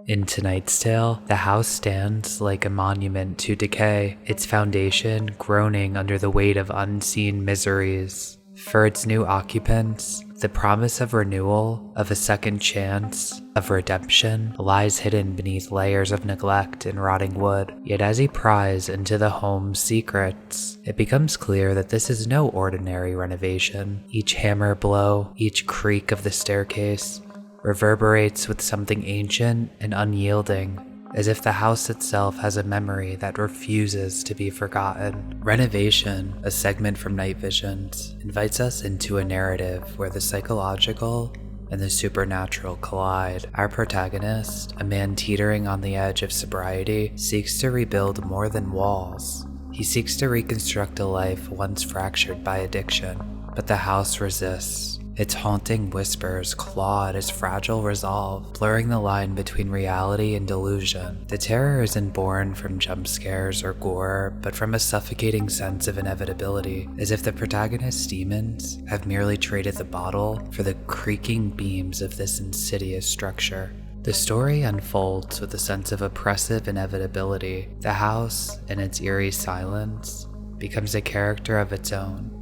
In tonight's tale, the house stands like a monument to decay, its foundation groaning under the weight of unseen miseries. For its new occupants, the promise of renewal, of a second chance, of redemption, lies hidden beneath layers of neglect and rotting wood. Yet as he pries into the home's secrets, it becomes clear that this is no ordinary renovation. Each hammer blow, each creak of the staircase, reverberates with something ancient and unyielding, as if the house itself has a memory that refuses to be forgotten. Renovation, a segment from Night Visions, invites us into a narrative where the psychological and the supernatural collide. Our protagonist, a man teetering on the edge of sobriety, seeks to rebuild more than walls. He seeks to reconstruct a life once fractured by addiction, but the house resists. Its haunting whispers claw at his fragile resolve, blurring the line between reality and delusion. The terror isn't born from jump scares or gore, but from a suffocating sense of inevitability, as if the protagonist's demons have merely traded the bottle for the creaking beams of this insidious structure. The story unfolds with a sense of oppressive inevitability. The house, in its eerie silence, becomes a character of its own,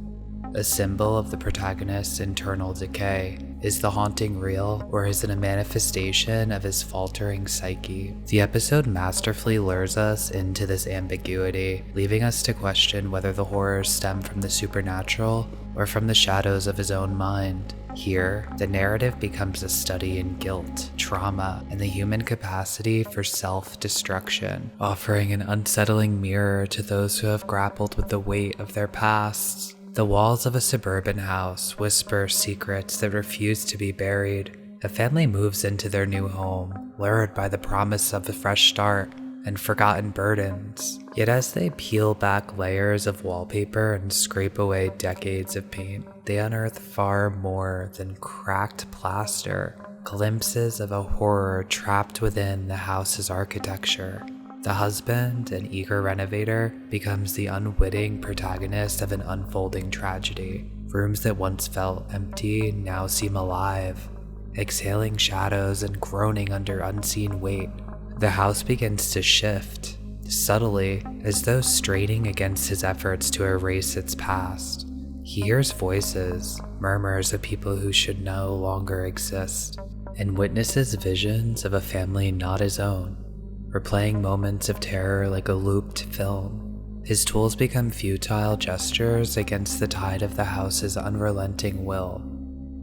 a symbol of the protagonist's internal decay. Is the haunting real, or is it a manifestation of his faltering psyche? The episode masterfully lures us into this ambiguity, leaving us to question whether the horrors stem from the supernatural or from the shadows of his own mind. Here, the narrative becomes a study in guilt, trauma, and the human capacity for self-destruction, offering an unsettling mirror to those who have grappled with the weight of their pasts. The walls of a suburban house whisper secrets that refuse to be buried. A family moves into their new home, lured by the promise of a fresh start and forgotten burdens. Yet as they peel back layers of wallpaper and scrape away decades of paint, they unearth far more than cracked plaster, glimpses of a horror trapped within the house's architecture. The husband, an eager renovator, becomes the unwitting protagonist of an unfolding tragedy. Rooms that once felt empty now seem alive, exhaling shadows and groaning under unseen weight. The house begins to shift, subtly, as though straining against his efforts to erase its past. He hears voices, murmurs of people who should no longer exist, and witnesses visions of a family not his own, replaying moments of terror like a looped film. His tools become futile gestures against the tide of the house's unrelenting will.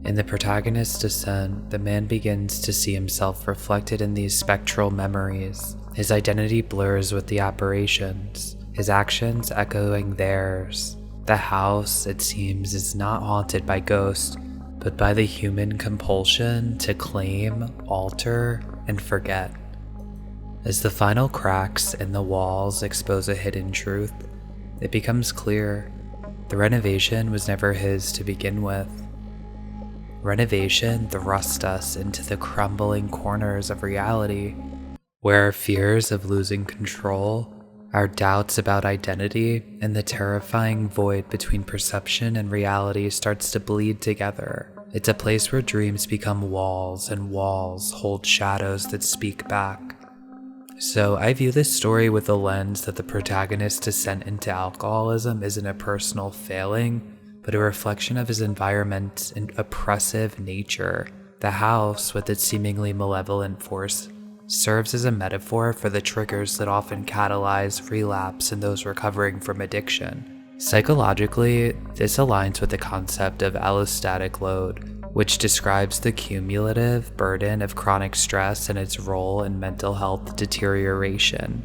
In the protagonist's descent, the man begins to see himself reflected in these spectral memories. His identity blurs with the apparitions, his actions echoing theirs. The house, it seems, is not haunted by ghosts, but by the human compulsion to claim, alter, and forget. As the final cracks in the walls expose a hidden truth, it becomes clear the renovation was never his to begin with. Renovation thrust us into the crumbling corners of reality, where our fears of losing control, our doubts about identity, and the terrifying void between perception and reality starts to bleed together. It's a place where dreams become walls, and walls hold shadows that speak back. So I view this story with the lens that the protagonist's descent into alcoholism isn't a personal failing, but a reflection of his environment's oppressive nature. The house, with its seemingly malevolent force, serves as a metaphor for the triggers that often catalyze relapse in those recovering from addiction. Psychologically, this aligns with the concept of allostatic load, which describes the cumulative burden of chronic stress and its role in mental health deterioration.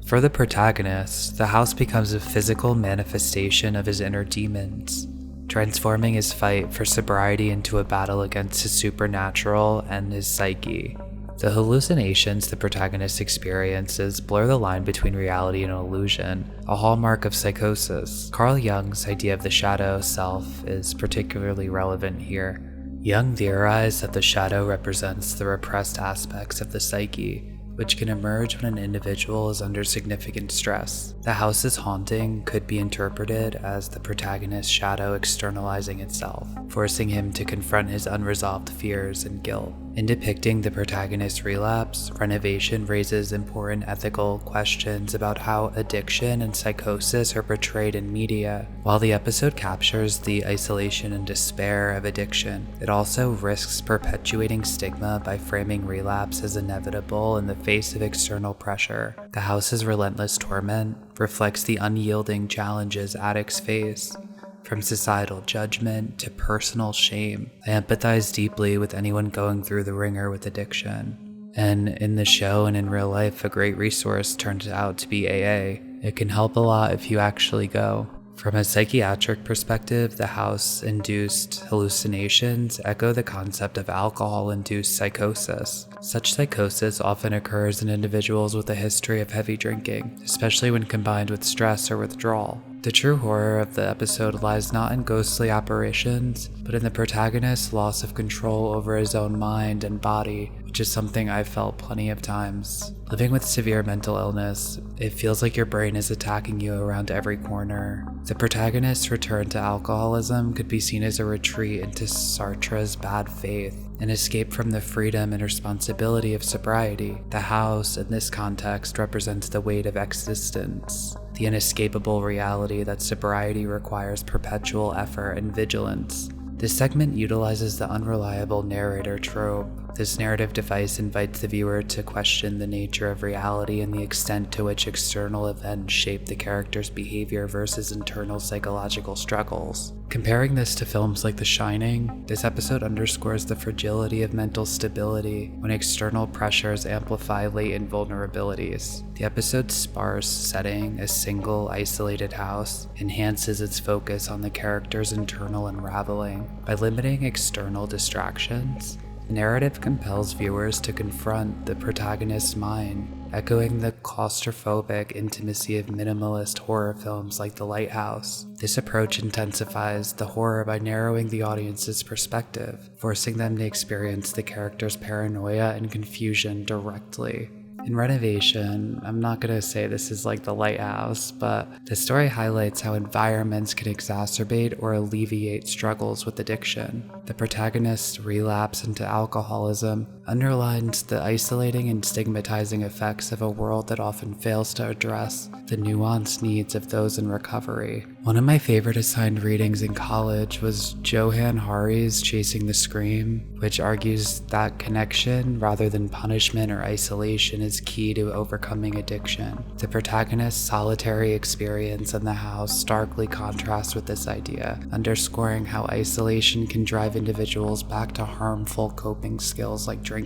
For the protagonist, the house becomes a physical manifestation of his inner demons, transforming his fight for sobriety into a battle against his supernatural and his psyche. The hallucinations the protagonist experiences blur the line between reality and illusion, a hallmark of psychosis. Carl Jung's idea of the shadow self is particularly relevant here. Jung theorized that the shadow represents the repressed aspects of the psyche, which can emerge when an individual is under significant stress. The house's haunting could be interpreted as the protagonist's shadow externalizing itself, forcing him to confront his unresolved fears and guilt. In depicting the protagonist's relapse, Renovation raises important ethical questions about how addiction and psychosis are portrayed in media. While the episode captures the isolation and despair of addiction, it also risks perpetuating stigma by framing relapse as inevitable in the face of external pressure. The house's relentless torment reflects the unyielding challenges addicts face, from societal judgment to personal shame. I empathize deeply with anyone going through the ringer with addiction. And in the show and in real life, a great resource turns out to be AA. It can help a lot if you actually go. From a psychiatric perspective, the house-induced hallucinations echo the concept of alcohol-induced psychosis. Such psychosis often occurs in individuals with a history of heavy drinking, especially when combined with stress or withdrawal. The true horror of the episode lies not in ghostly apparitions, but in the protagonist's loss of control over his own mind and body, which is something I've felt plenty of times. Living with severe mental illness, it feels like your brain is attacking you around every corner. The protagonist's return to alcoholism could be seen as a retreat into Sartre's bad faith, an escape from the freedom and responsibility of sobriety. The house, in this context, represents the weight of existence, the inescapable reality that sobriety requires perpetual effort and vigilance. This segment utilizes the unreliable narrator trope. This narrative device invites the viewer to question the nature of reality and the extent to which external events shape the character's behavior versus internal psychological struggles. Comparing this to films like The Shining, this episode underscores the fragility of mental stability when external pressures amplify latent vulnerabilities. The episode's sparse setting, a single, isolated house, enhances its focus on the character's internal unraveling. By limiting external distractions, the narrative compels viewers to confront the protagonist's mind, echoing the claustrophobic intimacy of minimalist horror films like The Lighthouse. This approach intensifies the horror by narrowing the audience's perspective, forcing them to experience the character's paranoia and confusion directly. In Renovation, I'm not going to say this is like The Lighthouse, but the story highlights how environments can exacerbate or alleviate struggles with addiction. The protagonist's relapse into alcoholism underlines the isolating and stigmatizing effects of a world that often fails to address the nuanced needs of those in recovery. One of my favorite assigned readings in college was Johann Hari's Chasing the Scream, which argues that connection rather than punishment or isolation is key to overcoming addiction. The protagonist's solitary experience in the house starkly contrasts with this idea, underscoring how isolation can drive individuals back to harmful coping skills like drinking.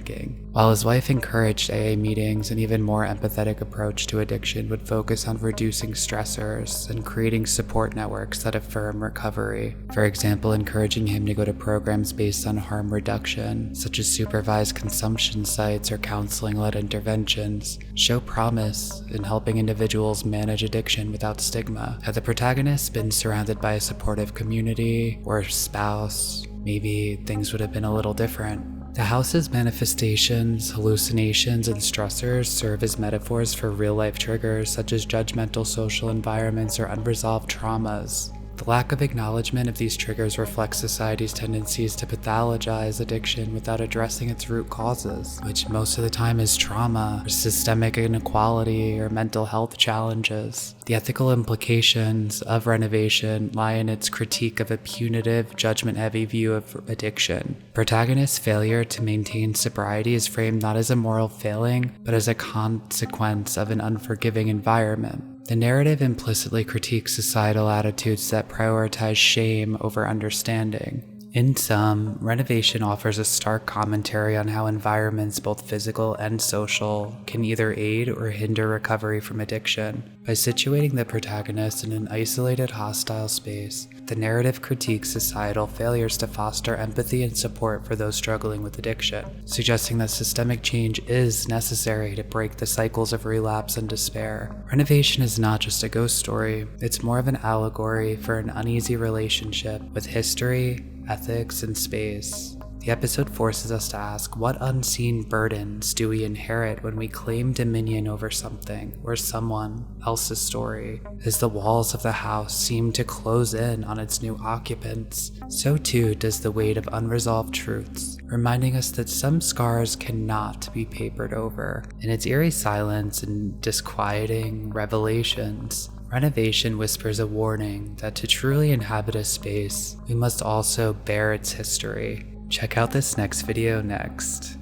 While his wife encouraged AA meetings, an even more empathetic approach to addiction would focus on reducing stressors and creating support networks that affirm recovery. For example, encouraging him to go to programs based on harm reduction, such as supervised consumption sites or counseling-led interventions, show promise in helping individuals manage addiction without stigma. Had the protagonist been surrounded by a supportive community or spouse, maybe things would have been a little different. The house's manifestations, hallucinations, and stressors serve as metaphors for real-life triggers such as judgmental social environments or unresolved traumas. The lack of acknowledgement of these triggers reflects society's tendencies to pathologize addiction without addressing its root causes, which most of the time is trauma, or systemic inequality, or mental health challenges. The ethical implications of Renovation lie in its critique of a punitive, judgment-heavy view of addiction. Protagonist's failure to maintain sobriety is framed not as a moral failing, but as a consequence of an unforgiving environment. The narrative implicitly critiques societal attitudes that prioritize shame over understanding. In sum, Renovation offers a stark commentary on how environments, both physical and social, can either aid or hinder recovery from addiction. By situating the protagonist in an isolated, hostile space, the narrative critiques societal failures to foster empathy and support for those struggling with addiction, suggesting that systemic change is necessary to break the cycles of relapse and despair. Renovation is not just a ghost story, it's more of an allegory for an uneasy relationship with history, ethics, and space. The episode forces us to ask, what unseen burdens do we inherit when we claim dominion over something or someone else's story? As the walls of the house seem to close in on its new occupants, so too does the weight of unresolved truths, reminding us that some scars cannot be papered over. In its eerie silence and disquieting revelations, Renovation whispers a warning that to truly inhabit a space, we must also bear its history. Check out this next video next.